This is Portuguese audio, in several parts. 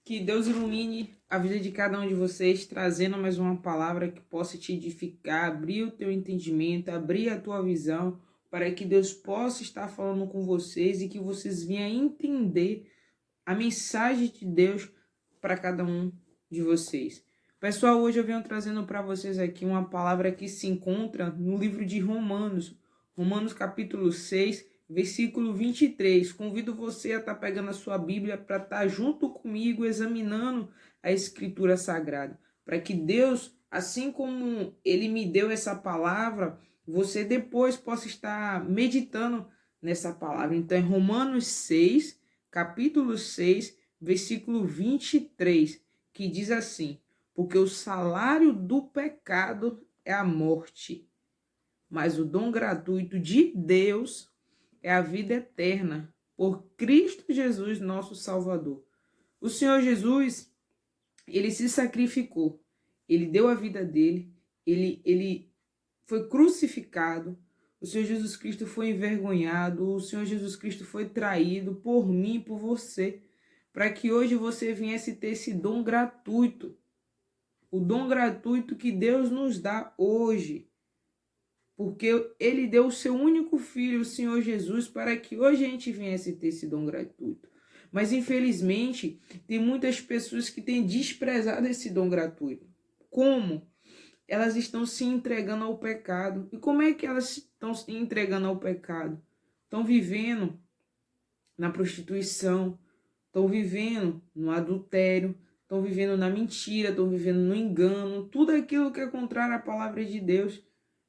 Que Deus ilumine a vida de cada um de vocês, trazendo mais uma palavra que possa te edificar, abrir o teu entendimento, abrir a tua visão, para que Deus possa estar falando com vocês e que vocês venham entender a mensagem de Deus para cada um de vocês. Pessoal, hoje eu venho trazendo para vocês aqui uma palavra que se encontra no livro de Romanos, Romanos capítulo 6, versículo 23. Convido você a estar pegando a sua Bíblia para estar junto comigo examinando a Escritura Sagrada, para que Deus, assim como Ele me deu essa palavra, você depois possa estar meditando nessa palavra. Então, é Romanos 6, capítulo 6, versículo 23, que diz assim: porque o salário do pecado é a morte, mas o dom gratuito de Deus é a vida eterna, por Cristo Jesus, nosso Salvador. O Senhor Jesus, ele se sacrificou, ele deu a vida dele, ele foi crucificado, o Senhor Jesus Cristo foi envergonhado, o Senhor Jesus Cristo foi traído por mim e por você, para que hoje você viesse ter esse dom gratuito, o dom gratuito que Deus nos dá hoje, porque Ele deu o seu único filho, o Senhor Jesus, para que hoje a gente viesse ter esse dom gratuito. Mas infelizmente tem muitas pessoas que têm desprezado esse dom gratuito. Como? Elas estão se entregando ao pecado. E como é que elas estão se entregando ao pecado? Estão vivendo na prostituição, estão vivendo no adultério, estão vivendo na mentira, estão vivendo no engano, tudo aquilo que é contrário à palavra de Deus,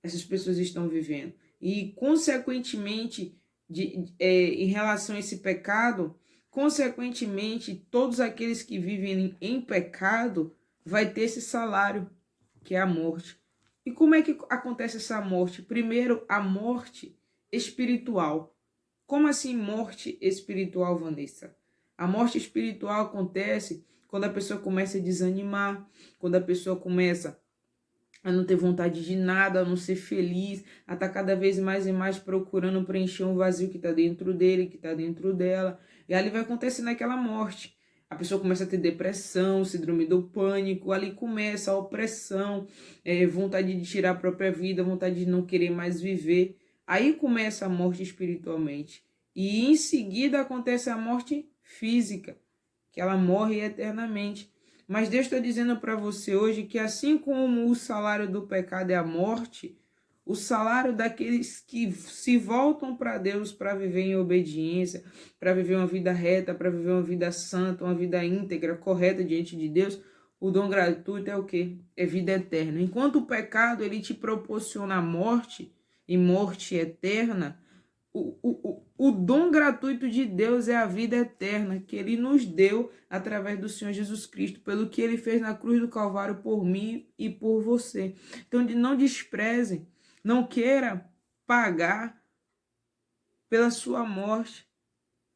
essas pessoas estão vivendo. E, consequentemente, em relação a esse pecado, consequentemente, todos aqueles que vivem em pecado vai ter esse salário, que é a morte. E como é que acontece essa morte? Primeiro, a morte espiritual. Como assim morte espiritual, Vanessa? A morte espiritual acontece quando a pessoa começa a desanimar, quando a pessoa começa a não ter vontade de nada, a não ser feliz, a estar cada vez mais e mais procurando preencher um vazio que está dentro dele, que está dentro dela. E ali vai acontecer naquela morte. A pessoa começa a ter depressão, síndrome do pânico, ali começa a opressão, vontade de tirar a própria vida, vontade de não querer mais viver. Aí começa a morte espiritualmente. E em seguida acontece a morte física, que ela morre eternamente. Mas Deus está dizendo para você hoje que assim como o salário do pecado é a morte, o salário daqueles que se voltam para Deus para viver em obediência, para viver uma vida reta, para viver uma vida santa, uma vida íntegra, correta diante de Deus, o dom gratuito é o quê? É vida eterna. Enquanto o pecado ele te proporciona a morte e morte eterna, o dom gratuito de Deus é a vida eterna que Ele nos deu através do Senhor Jesus Cristo, pelo que Ele fez na cruz do Calvário por mim e por você. Então, não despreze, não queira pagar pela sua morte,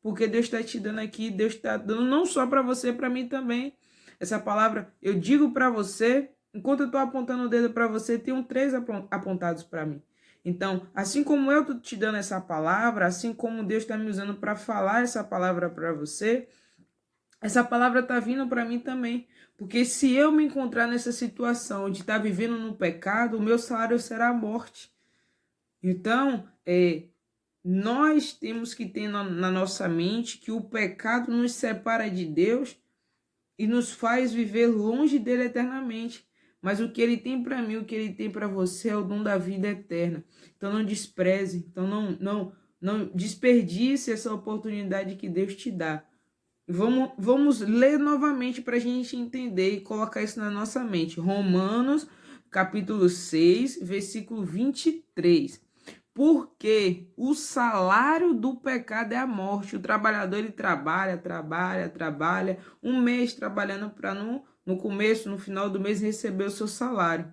porque Deus está te dando aqui, Deus está dando não só para você, para mim também. Essa palavra eu digo para você, enquanto eu estou apontando o dedo para você, tem três apontados para mim. Então, assim como eu estou te dando essa palavra, assim como Deus está me usando para falar essa palavra para você, essa palavra está vindo para mim também. Porque se eu me encontrar nessa situação de estar vivendo no pecado, o meu salário será a morte. Então, nós temos que ter na nossa mente que o pecado nos separa de Deus e nos faz viver longe dele eternamente. Mas o que ele tem para mim, o que ele tem para você é o dom da vida eterna. Então não despreze, então não desperdice essa oportunidade que Deus te dá. Vamos ler novamente para a gente entender e colocar isso na nossa mente. Romanos, capítulo 6, versículo 23. Porque o salário do pecado é a morte. O trabalhador, ele trabalha, um mês trabalhando para no começo, no final do mês, receber o seu salário.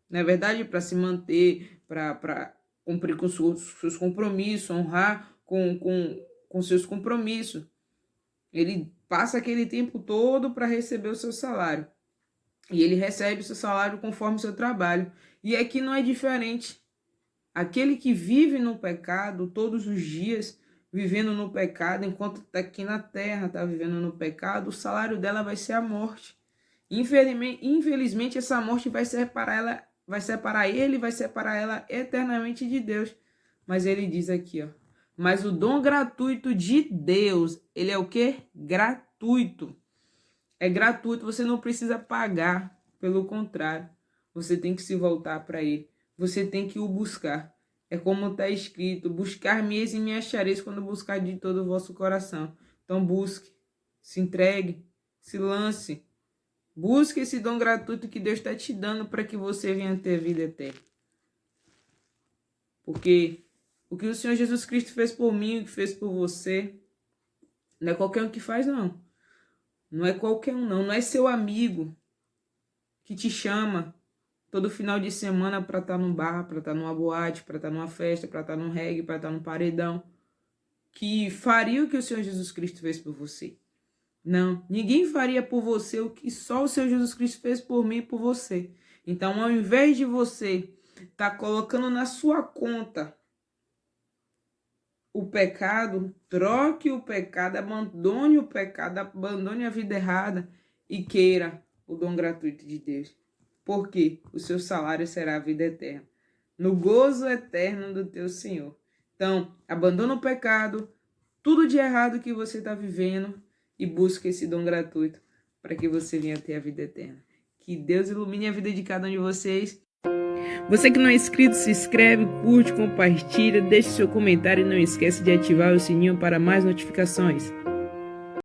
Não é verdade? Para se manter, para cumprir com seus compromissos, honrar com seus compromissos. Ele passa aquele tempo todo para receber o seu salário. E ele recebe o seu salário conforme o seu trabalho. E aqui não é diferente. Aquele que vive no pecado todos os dias vivendo no pecado, enquanto está aqui na terra, está vivendo no pecado, o salário dela vai ser a morte. Infelizmente, essa morte vai separar ela, vai separar ele, vai separar ela eternamente de Deus. Mas ele diz aqui, ó, mas o dom gratuito de Deus, ele é o quê? Gratuito. É gratuito, você não precisa pagar, pelo contrário, você tem que se voltar para ele, você tem que o buscar. É como está escrito, buscar-me-eis e me achareis quando buscar de todo o vosso coração. Então busque, se entregue, se lance, busque esse dom gratuito que Deus está te dando para que você venha ter vida eterna. Porque o que o Senhor Jesus Cristo fez por mim, o que fez por você, não é qualquer um que faz, não. Não é qualquer um, não. Não é seu amigo que te chama todo final de semana para estar num bar, para estar numa boate, para estar numa festa, para estar num reggae, para estar num paredão, que faria o que o Senhor Jesus Cristo fez por você. Não, ninguém faria por você o que só o Senhor Jesus Cristo fez por mim e por você. Então, ao invés de você estar colocando na sua conta o pecado, troque o pecado, abandone a vida errada e queira o dom gratuito de Deus. Porque o seu salário será a vida eterna, no gozo eterno do teu Senhor. Então, abandona o pecado, tudo de errado que você está vivendo e busque esse dom gratuito para que você venha ter a vida eterna. Que Deus ilumine a vida de cada um de vocês. Você que não é inscrito, se inscreve, curte, compartilha, deixe seu comentário e não esquece de ativar o sininho para mais notificações.